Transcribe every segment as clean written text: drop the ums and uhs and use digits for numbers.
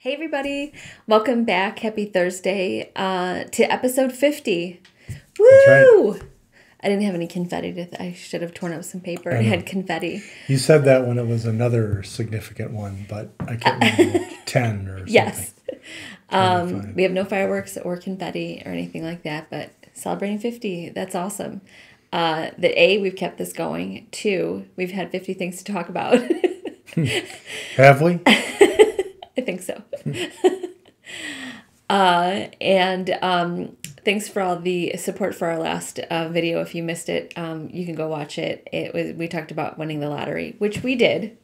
Hey everybody, welcome back. Happy Thursday to episode 50. That's right. Woo! I didn't have any confetti. I should have torn up some paper. It had confetti. You said that when it was another significant one, but I can't remember, 10 or something. Yes. 25. We have no fireworks or confetti or anything like that, but celebrating 50, that's awesome. We've kept this going. 2, we've had 50 things to talk about. Have we? I think so. And thanks for all the support for our last video. If you missed it, you can go watch it. We talked about winning the lottery, which we did.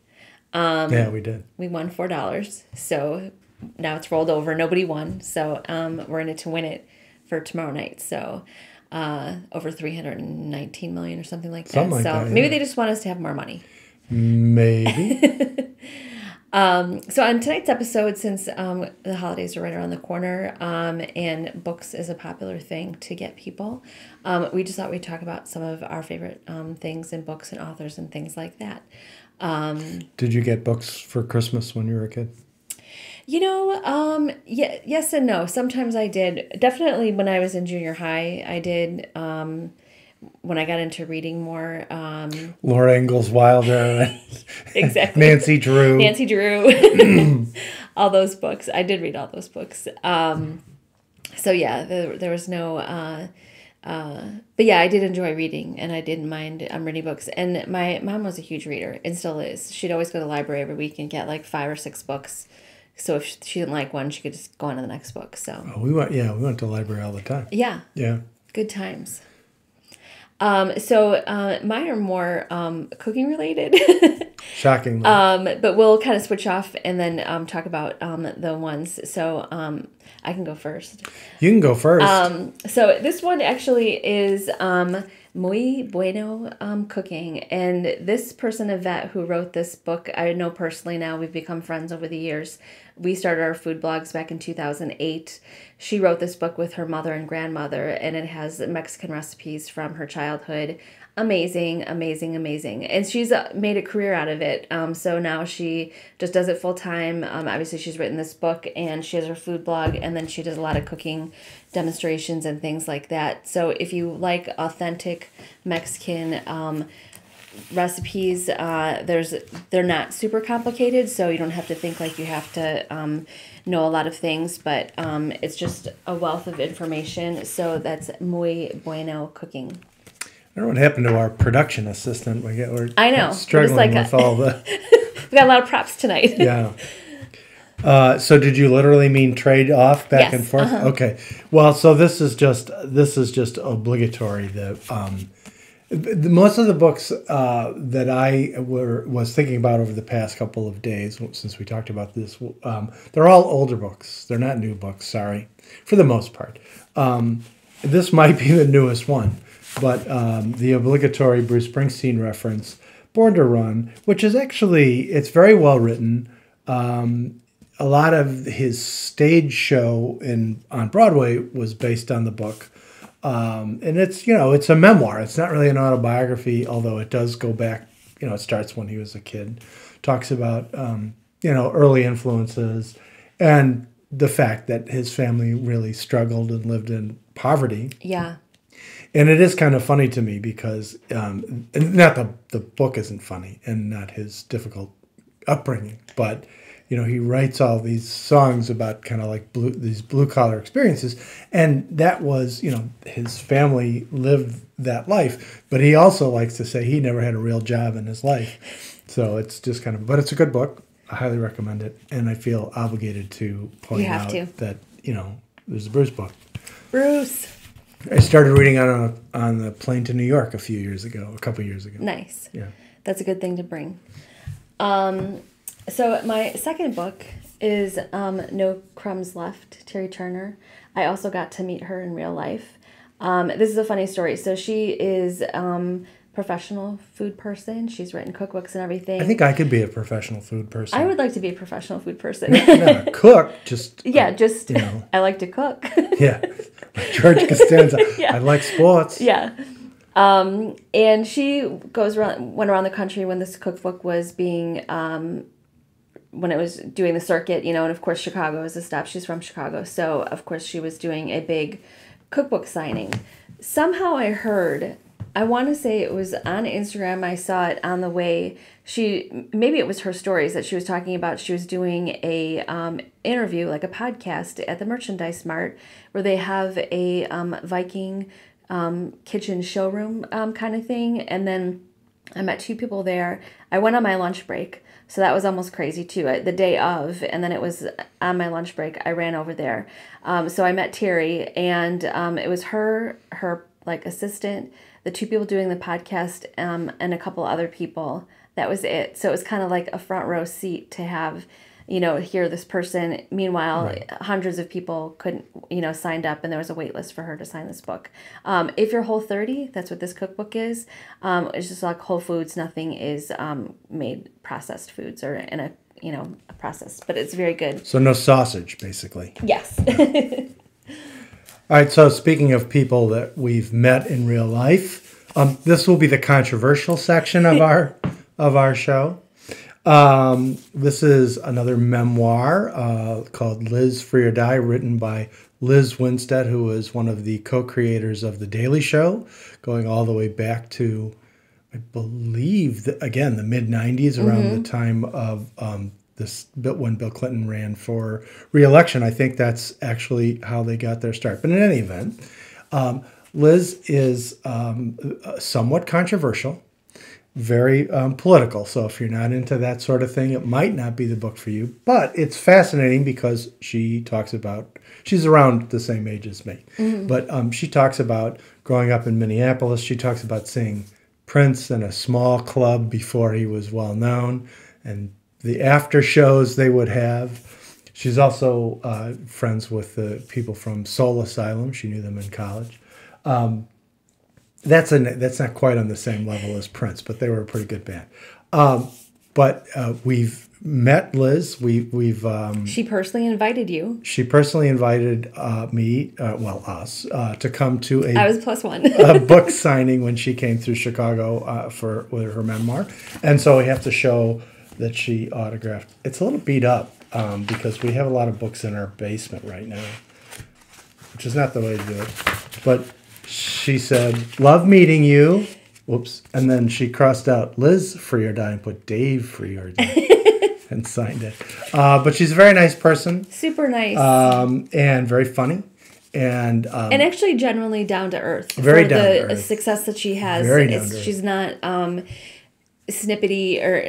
Yeah, we did. We won $4. So now it's rolled over. Nobody won. So we're in it to win it for tomorrow night. So over 319 million or something like that. Something like so that, maybe yeah. they just want us to have more money. Maybe. So on tonight's episode, since the holidays are right around the corner, and books is a popular thing to get people, we just thought we'd talk about some of our favorite things in books and authors and things like that. Did you get books for Christmas when you were a kid? Yes and no. Sometimes I did. Definitely when I was in junior high, I did. When I got into reading more. Laura Ingalls Wilder. Exactly. Nancy Drew. Nancy Drew. All those books. I did read all those books. So yeah, there was no... but yeah, I did enjoy reading, and I didn't mind reading books. And my mom was a huge reader, and still is. She'd always go to the library every week and get like 5 or 6 books. So if she didn't like one, she could just go on to the next book. So Oh, we went to the library all the time. yeah, Yeah. good times. So mine are more cooking related. Shockingly. But we'll kind of switch off and then talk about the ones. So I can go first. You can go first. So this one actually is Muy Bueno Cooking. And this person, Yvette, who wrote this book, I know personally now. We've become friends over the years. We started our food blogs back in 2008. She wrote this book with her mother and grandmother, and it has Mexican recipes from her childhood. Amazing, amazing, amazing. And she's made a career out of it. So now she just does it full time. Obviously, she's written this book, and she has her food blog, and then she does a lot of cooking demonstrations and things like that. So if you like authentic Mexican recipes, they're not super complicated, so you don't have to think like you have to know a lot of things, but it's just a wealth of information. So that's Muy Bueno Cooking. I don't know what happened to our production assistant. We're I know. struggling with all the... We got a lot of props tonight. Yeah. So did you literally mean trade off back Yes, and forth? Okay. Well, so this is just obligatory. Most of the books that I was thinking about over the past couple of days, since we talked about this, they're all older books. They're not new books. Sorry, for the most part. This might be the newest one, but the obligatory Bruce Springsteen reference, Born to Run, which is actually, it's very well written. A lot of his stage show on Broadway was based on the book. And it's a memoir. It's not really an autobiography, although it does go back, it starts when he was a kid. Talks about, early influences and the fact that his family really struggled and lived in poverty. Yeah. And it is kind of funny to me because, not the book isn't funny and not his difficult upbringing, but he writes all these songs about kind of like these blue collar experiences. And that was, his family lived that life. But he also likes to say he never had a real job in his life. So it's just but it's a good book. I highly recommend it. And I feel obligated to point out that, there's a Bruce book. Bruce. I started reading on the plane to New York a couple years ago. Nice. Yeah. That's a good thing to bring. So my second book is No Crumbs Left, Terry Turner. I also got to meet her in real life. This is a funny story. So she is professional food person. She's written cookbooks and everything. I think I could be a professional food person. I would like to be a professional food person. Not a cook, just... Yeah, I like to cook. Yeah, like George Costanza. Yeah. I like sports. Yeah. And she went around the country when this cookbook was being when it was doing the circuit, and of course Chicago is a stop. She's from Chicago, so of course she was doing a big cookbook signing. Somehow I heard, I want to say it was on Instagram, I saw it on the way. Maybe it was her stories that she was talking about. She was doing a interview, like a podcast at the Merchandise Mart, where they have a Viking kitchen showroom kind of thing. And then I met two people there. I went on my lunch break, so that was almost crazy too. The day of, and then it was on my lunch break, I ran over there. So I met Terry, and it was her like assistant, the two people doing the podcast, and a couple other people. That was it. So it was kind of like a front row seat to have, hear this person. Meanwhile, Right. hundreds of people couldn't, signed up, and there was a wait list for her to sign this book. If you're Whole30, that's what this cookbook is. It's just like Whole Foods. Nothing is made processed foods or in a process, but it's very good. So no sausage, basically. Yes. All right, so speaking of people that we've met in real life, this will be the controversial section of our show. This is another memoir called Liz Free or Die, written by Liz Winstead, who is one of the co-creators of The Daily Show, going all the way back to, I believe, again, the mid-'90s, around the time of when Bill Clinton ran for re-election. I think that's actually how they got their start. But in any event, Liz is somewhat controversial, very political. So if you're not into that sort of thing, it might not be the book for you. But it's fascinating because she talks about, she's around the same age as me, but she talks about growing up in Minneapolis. She talks about seeing Prince in a small club before he was well known, and the after shows they would have. She's also friends with the people from Soul Asylum. She knew them in college. That's not quite on the same level as Prince, but they were a pretty good band. But we've met Liz. She personally invited you. She personally invited us, to come to I was +1. a book signing when she came through Chicago with her memoir, and so we have to show that she autographed. It's a little beat up because we have a lot of books in our basement right now, which is not the way to do it. But she said, "Love meeting you." Whoops. And then she crossed out Liz Free or Die and put Dave Free or Die and signed it. But she's a very nice person. Super nice. And very funny. And actually generally down to earth. Very for down to the earth. success that she has. Very down to earth. She's not snippety or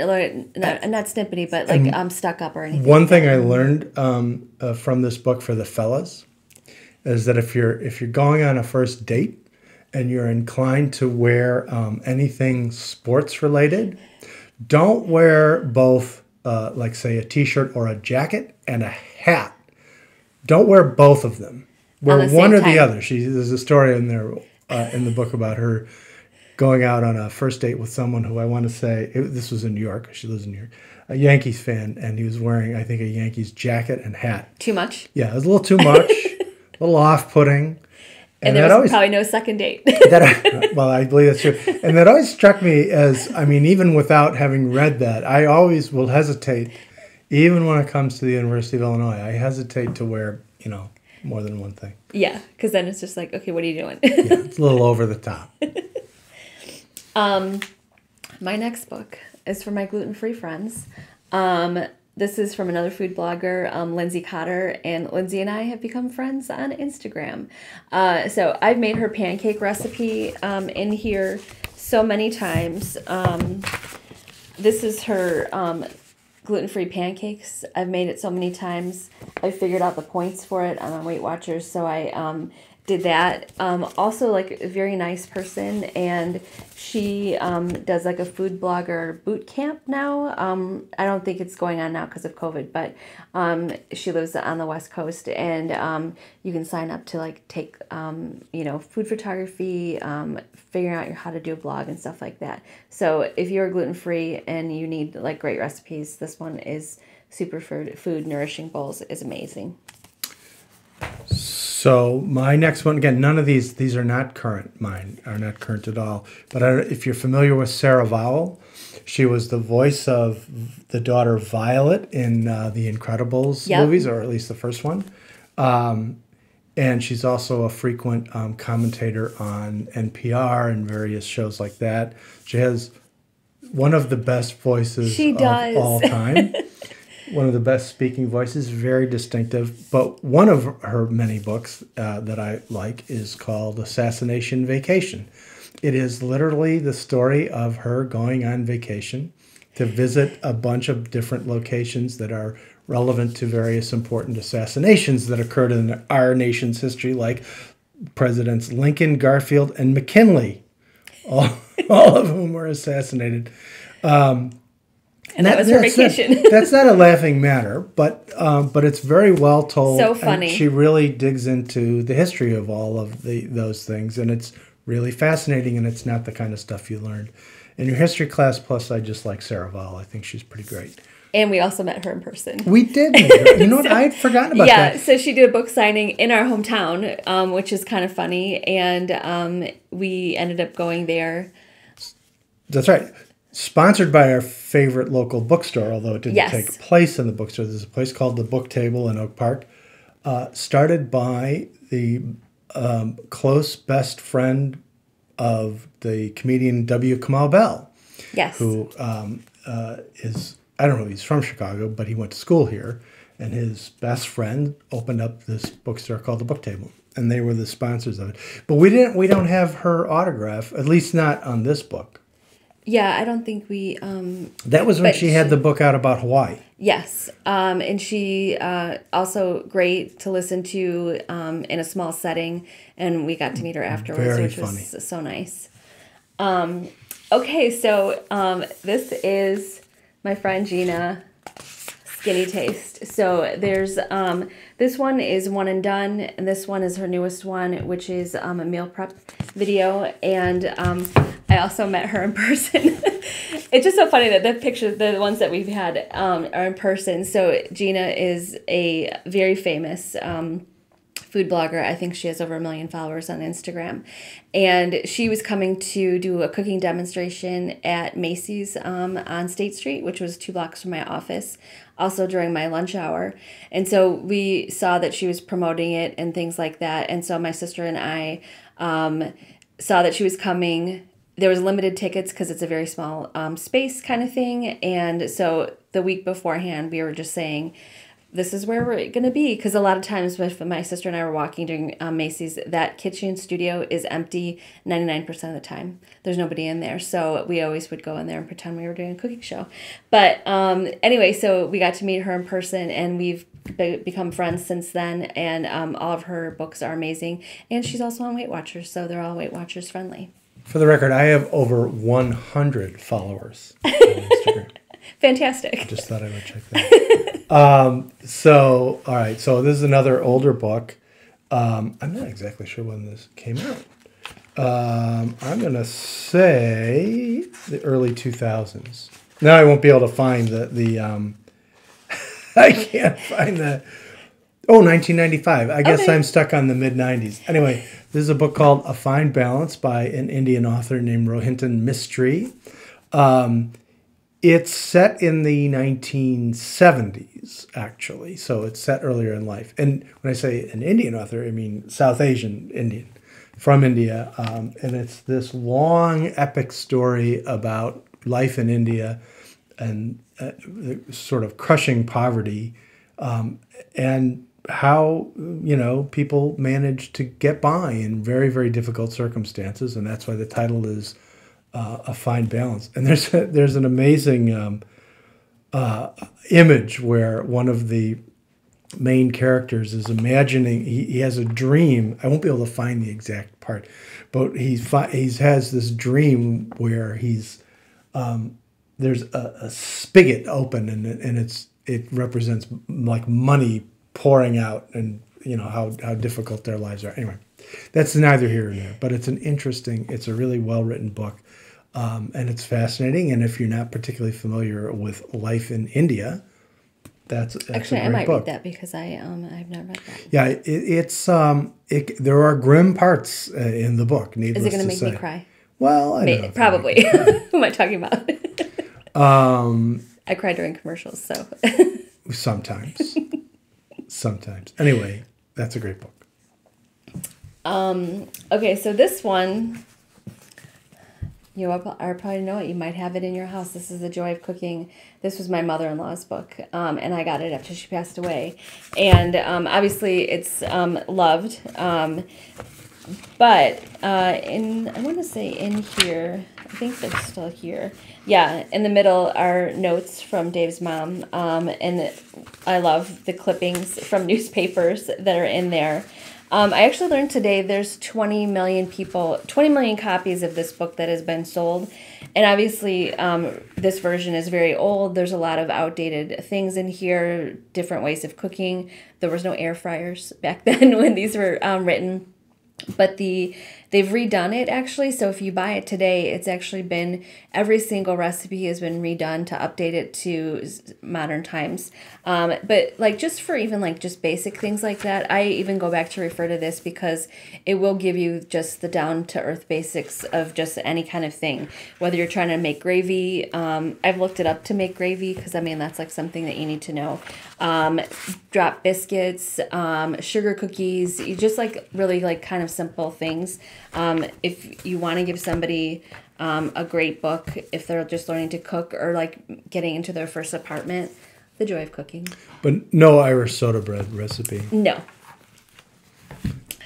not snippety, but like stuck up or anything. One thing I learned from this book for the fellas is that if you're going on a first date and you're inclined to wear anything sports related, don't wear both, like say a t-shirt or a jacket and a hat. Don't wear both of them. Wear one or the other. There's a story in there in the book about her going out on a first date with someone who I want to say, this was in New York. She lives in New York. A Yankees fan, and he was wearing, I think, a Yankees jacket and hat. Too much? Yeah, it was a little too much, a little off-putting. And there was probably no second date. Well, I believe that's true. And that always struck me as, I mean, even without having read that, I always will hesitate, even when it comes to the University of Illinois, I hesitate to wear, more than one thing. Yeah, because then it's just like, okay, what are you doing? Yeah, it's a little over the top. My next book is for my gluten-free friends. This is from another food blogger, Lindsay Cotter, and Lindsay and I have become friends on Instagram. So I've made her pancake recipe in here so many times. This is her gluten-free pancakes. I've made it so many times. I figured out the points for it. I'm on Weight Watchers, so I did that. Also, like, a very nice person, and she does like a food blogger boot camp now. I don't think it's going on now because of COVID, but she lives on the West Coast, and you can sign up to like take food photography, figuring out how to do a blog and stuff like that. So if you're gluten-free and you need like great recipes, this one is Superfood Nourishing Bowls is amazing. So my next one, again, none of these are not current. Mine are not current at all. But if you're familiar with Sarah Vowell, She was the voice of the daughter Violet in the Incredibles movies, or at least the first one. And she's also a frequent commentator on NPR and various shows like that. She has one of the best voices of all time. One of the best speaking voices, very distinctive. But one of her many books that I like is called Assassination Vacation. It is literally the story of her going on vacation to visit a bunch of different locations that are relevant to various important assassinations that occurred in our nation's history, like Presidents Lincoln, Garfield, and McKinley, all of whom were assassinated. And that was her vacation. That's not a laughing matter, but it's very well told. So funny. And she really digs into the history of all of those things, and it's really fascinating, and it's not the kind of stuff you learn in your history class. Plus, I just like Sarah Vowell. I think she's pretty great. And we also met her in person. We did meet her. You know what? I had forgotten about that. Yeah, so she did a book signing in our hometown, which is kind of funny. And we ended up going there. That's right. Sponsored by our favorite local bookstore, although it didn't take place in the bookstore. There's a place called the Book Table in Oak Park, started by the close best friend of the comedian W. Kamau Bell. Yes. Who is... I don't know if he's from Chicago, but he went to school here, and his best friend opened up this bookstore called the Book Table, and they were the sponsors of it. But we don't have her autograph, at least not on this book. Yeah, I don't think we... that was when she had the book out about Hawaii. Yes, and she also great to listen to in a small setting, and we got to meet her afterwards, which was so nice. Okay, so this is... my friend Gina, Skinny Taste. So there's this one is One and Done, and this one is her newest one, which is a meal prep video. And I also met her in person. It's just so funny that the pictures, the ones that we've had, are in person. So Gina is a very famous food blogger. I think she has over 1 million followers on Instagram. And she was coming to do a cooking demonstration at Macy's on State Street, which was 2 blocks from my office, also during my lunch hour. And so we saw that she was promoting it and things like that. And so my sister and I saw that she was coming. There was limited tickets because it's a very small space kind of thing. And so the week beforehand, we were just saying, this is where we're going to be. Because a lot of times if my sister and I were walking during Macy's, that kitchen studio is empty 99% of the time. There's nobody in there. So we always would go in there and pretend we were doing a cooking show. But anyway, so we got to meet her in person, and we've become friends since then. And all of her books are amazing. And she's also on Weight Watchers, so they're all Weight Watchers friendly. For the record, I have over 100 followers on Instagram. Fantastic. I just thought I would check that. So, all right. So this is another older book. I'm not exactly sure when this came out. I'm going to say the early 2000s. Now I won't be able to find the I can't find the... Oh, 1995. I guess I'm stuck on the mid-90s. Anyway, this is a book called A Fine Balance by an Indian author named Rohinton Mistry. It's set in the 1970s, actually. So it's set earlier in life. And when I say an Indian author, I mean South Asian Indian from India. And it's this long, epic story about life in India and sort of crushing poverty and how, people manage to get by in very, very difficult circumstances. And that's why the title is A Fine Balance. And there's an amazing image where one of the main characters is imagining, he has a dream. I won't be able to find the exact part, but he has this dream where he's there's a spigot open and it represents like money pouring out, and how difficult their lives are. Anyway, that's neither here nor there, but it's a really well-written book. And it's fascinating. And if you're not particularly familiar with life in India, that's actually, a great I might book. read that because I've not read that. Yeah, there are grim parts in the book. Needless Is it going to make say. me cry? Well, I don't know. Probably. Who am I talking about? I cry during commercials, so. Sometimes. Sometimes. Anyway, that's a great book. Okay, so this one, you I probably know it. You might have it in your house. This is The Joy of Cooking. This was my mother-in-law's book, and I got it after she passed away. And obviously, it's loved. But I want to say in here, I think they're still here. Yeah, in the middle are notes from Dave's mom, and I love the clippings from newspapers that are in there. I actually learned today there's 20 million copies of this book that has been sold. And obviously, this version is very old. There's a lot of outdated things in here, different ways of cooking. There was no air fryers back then when these were written. But they've redone it actually. So if you buy it today, it's actually been, every single recipe has been redone to update it to modern times. But like just for even like just basic things like that, I even go back to refer to this because it will give you just the down to earth basics of just any kind of thing. Whether you're trying to make gravy, I've looked it up to make gravy because I mean that's like something that you need to know. Drop biscuits, sugar cookies, you just like really like kind of simple things. If you want to give somebody a great book, if they're just learning to cook or like getting into their first apartment, The Joy of Cooking. But no Irish soda bread recipe. No.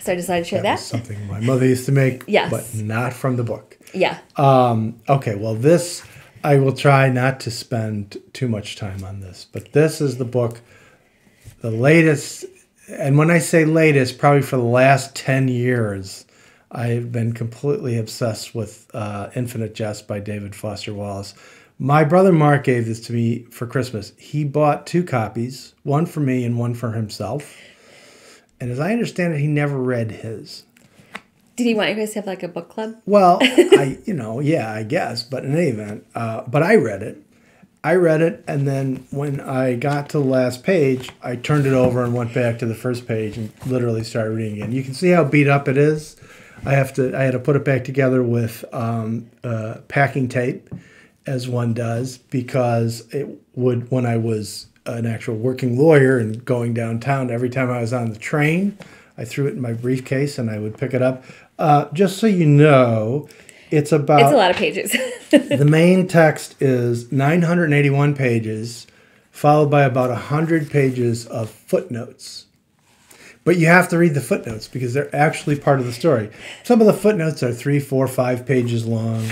So I decided to share that. Was something my mother used to make, yes, but not from the book. Yeah. Okay, well this, I will try not to spend too much time on this, but this is the book, the latest, and when I say latest, probably for the last 10 years, I've been completely obsessed with Infinite Jest by David Foster Wallace. My brother Mark gave this to me for Christmas. He bought 2 copies, one for me and one for himself. And as I understand it, he never read his. Did he want you guys to have like a book club? Well, I guess. But in any event, but I read it. And then when I got to the last page, I turned it over and went back to the first page and literally started reading again. You can see how beat up it is. I had to put it back together with packing tape, as one does, because it would, when I was an actual working lawyer and going downtown, every time I was on the train, I threw it in my briefcase and I would pick it up. Just so you know, it's a lot of pages. The main text is 981 pages, followed by about 100 pages of footnotes. But you have to read the footnotes because they're actually part of the story. Some of the footnotes are 3, 4, 5 pages long.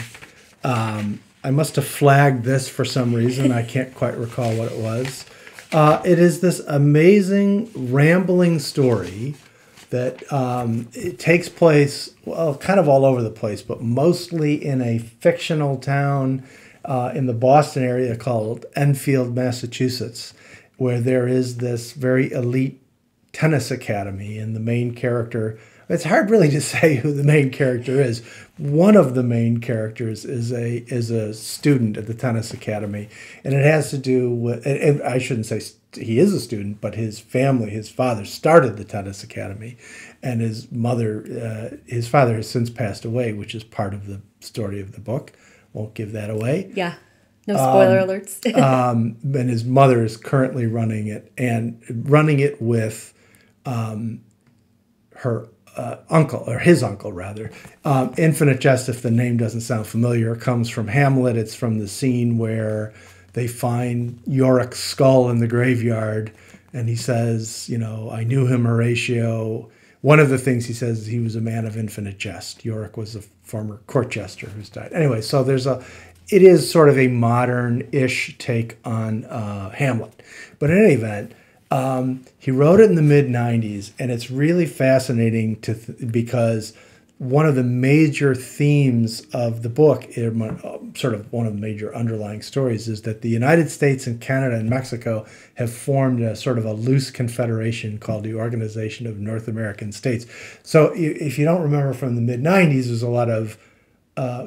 I must have flagged this for some reason. I can't quite recall what it was. It is this amazing, rambling story that it takes place, well, kind of all over the place, but mostly in a fictional town in the Boston area called Enfield, Massachusetts, where there is this very elite tennis academy, and the main character, it's hard really to say who the main character is. One of the main characters is a student at the tennis academy, and it has to do with, and I shouldn't say he is a student, but his family, his father started the tennis academy, and his father has since passed away, which is part of the story of the book. Won't give that away. Yeah. No spoiler alerts. And his mother is currently running it with her uncle, or his uncle rather. Infinite Jest, if the name doesn't sound familiar, comes from Hamlet. It's from the scene where they find Yorick's skull in the graveyard, and he says, I knew him, Horatio. One of the things he says is he was a man of infinite jest. Yorick was a former court jester who's died. Anyway, so it is sort of a modern-ish take on Hamlet. But in any event, he wrote it in the mid-90s, and it's really fascinating because one of the major themes of the book, sort of one of the major underlying stories, is that the United States and Canada and Mexico have formed a sort of a loose confederation called the Organization of North American States. So if you don't remember from the mid-90s, there's a lot of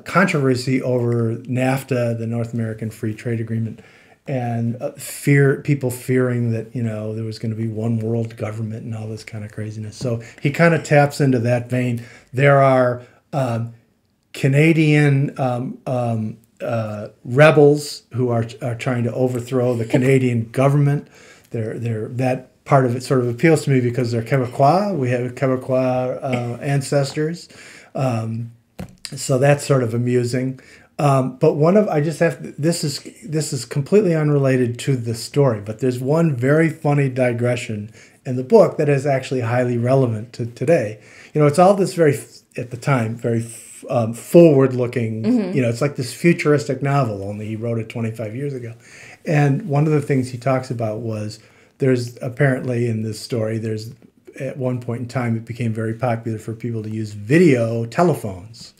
controversy over NAFTA, the North American Free Trade Agreement, and people fearing that there was going to be one world government and all this kind of craziness. So he kind of taps into that vein. There are Canadian rebels who are trying to overthrow the Canadian government. They're that part of it sort of appeals to me because they're Quebecois. We have Quebecois ancestors, so that's sort of amusing. But this is completely unrelated to the story, but there's one very funny digression in the book that is actually highly relevant to today. It's all this at the time, very forward-looking, it's like this futuristic novel, only he wrote it 25 years ago. And one of the things he talks about was there's apparently in this story, at one point in time, it became very popular for people to use video telephones.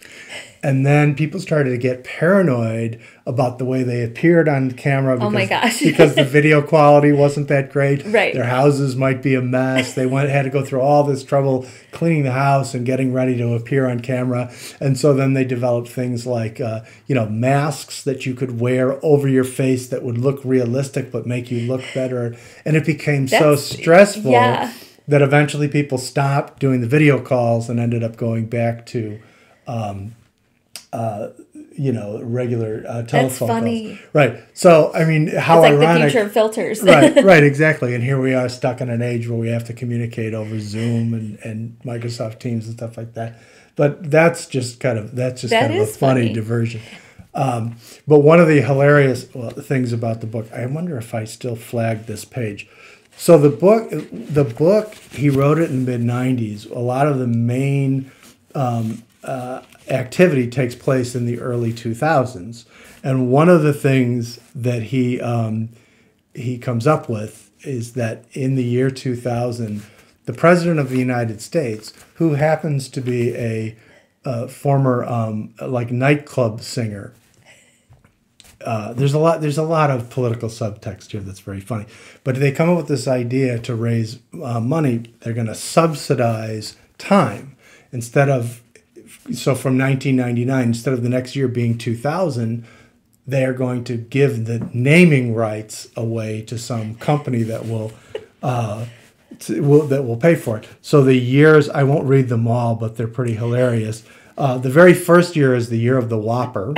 And then people started to get paranoid about the way they appeared on camera because, oh my gosh. because the video quality wasn't that great. Right. Their houses might be a mess. They had to go through all this trouble cleaning the house and getting ready to appear on camera. And so then they developed things like, masks that you could wear over your face that would look realistic but make you look better. And it became so stressful that eventually people stopped doing the video calls and ended up going back to regular telephone That's funny. calls. Right. So, I mean, how it's like ironic. the future of filters. right, exactly. And here we are stuck in an age where we have to communicate over Zoom and Microsoft Teams and stuff like that. But that's just kind of a funny diversion. But one of the hilarious things about the book, I wonder if I still flagged this page. So the book, he wrote it in the mid-90s. A lot of the main activity takes place in the early 2000s. And one of the things that he comes up with is that in the year 2000, the President of the United States, who happens to be a former nightclub singer, there's a lot of political subtext here that's very funny. But they come up with this idea to raise money. They're going to subsidize time so from 1999, instead of the next year being 2000, they are going to give the naming rights away to some company that will pay for it. So the years, I won't read them all, but they're pretty hilarious. The very first year is the year of the Whopper.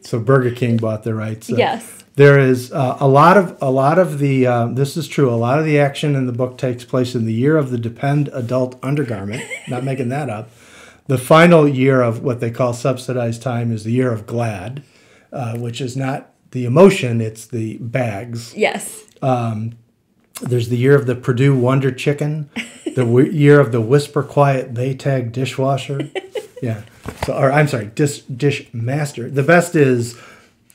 So Burger King bought the rights. Yes. There is a lot of the this is true. A lot of the action in the book takes place in the year of the Depend adult undergarment. Not making that up. The final year of what they call subsidized time is the year of GLAD, which is not the emotion, it's the bags. Yes. There's the year of the Purdue Wonder Chicken, the year of the Whisper Quiet Baytag dishwasher. Yeah. Dish Master. The best is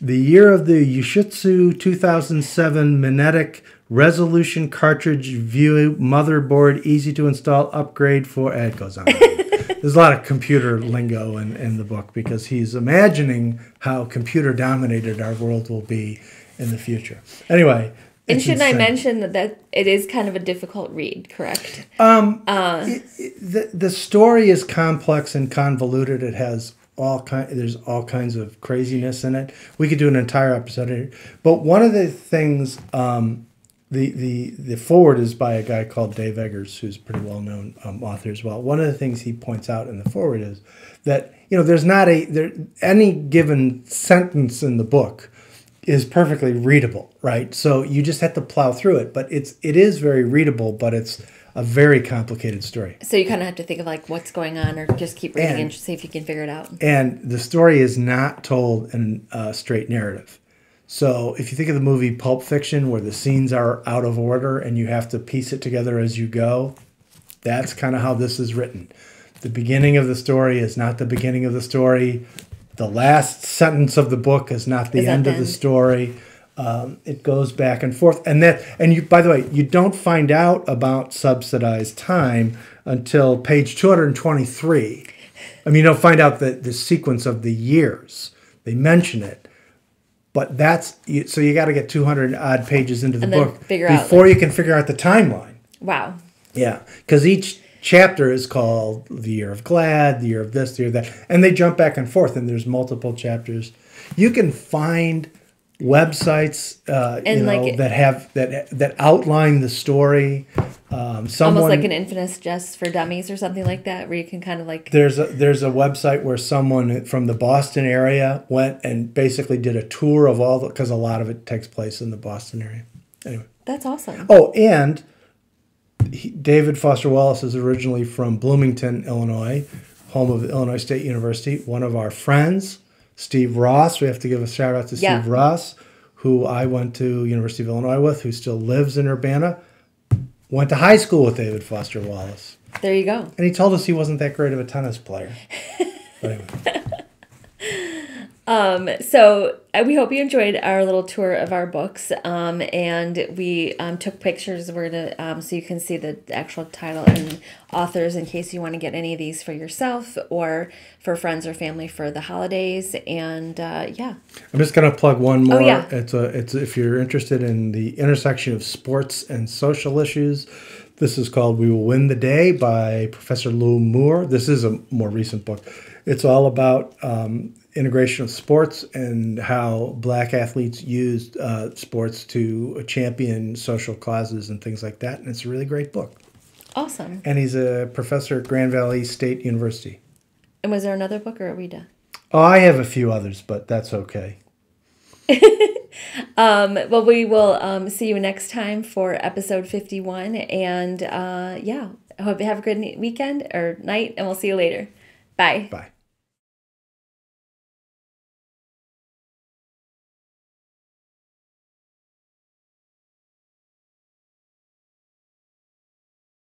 the year of the Yoshitsu 2007 Minetic Resolution Cartridge View Motherboard Easy to Install Upgrade for... It goes on. There's a lot of computer lingo in the book because he's imagining how computer-dominated our world will be in the future. Anyway... And shouldn't I mention that it is kind of a difficult read, correct? The story is complex and convoluted. It has there's all kinds of craziness in it. We could do an entire episode on it. But one of the things, the foreword is by a guy called Dave Eggers, who's a pretty well-known author as well. One of the things he points out in the foreword is that there's not any given sentence in the book is perfectly readable, right? So you just have to plow through it. But it is very readable, but it's a very complicated story. So you kind of have to think of what's going on, or just keep reading and see if you can figure it out. And the story is not told in a straight narrative. So if you think of the movie Pulp Fiction, where the scenes are out of order and you have to piece it together as you go, that's kind of how this is written. The beginning of the story is not the beginning of the story. The last sentence of the book is not the end of the story. It goes back and forth. By the way, you don't find out about subsidized time until page 223. I mean, you don't find out the sequence of the years. They mention it. But so you got to get 200 odd pages into the book before you can figure out the timeline. Wow. Yeah, because each chapter is called the year of GLAD, the year of this, the year of that, and they jump back and forth, and there's multiple chapters. You can find websites, And like that have that outline the story. Someone almost like an Infamous Jest for Dummies or something like that, where you can kind of like. there's a website where someone from the Boston area went and basically did a tour of all because a lot of it takes place in the Boston area. Anyway. That's awesome. Oh, and David Foster Wallace is originally from Bloomington, Illinois, home of Illinois State University. One of our friends, Steve Ross, we have to give a shout out to Yeah. Steve Ross, who I went to University of Illinois with, who still lives in Urbana, went to high school with David Foster Wallace. There you go. And he told us he wasn't that great of a tennis player. But anyway. So we hope you enjoyed our little tour of our books, and we took pictures. We're gonna so you can see the actual title and authors in case you want to get any of these for yourself or for friends or family for the holidays. And yeah, I'm just gonna plug one more. Oh, yeah. It's if you're interested in the intersection of sports and social issues. This is called "We Will Win the Day" by Professor Lou Moore. This is a more recent book. It's all about integration of sports and how Black athletes used sports to champion social causes and things like that. And it's a really great book. awesome. And he's a professor at Grand Valley State University. And was there another book, or are we done? Oh, I have a few others, but that's okay. Well, we will see you next time for episode 51. And yeah, I hope you have a good weekend or night, and we'll see you later. Bye. Bye.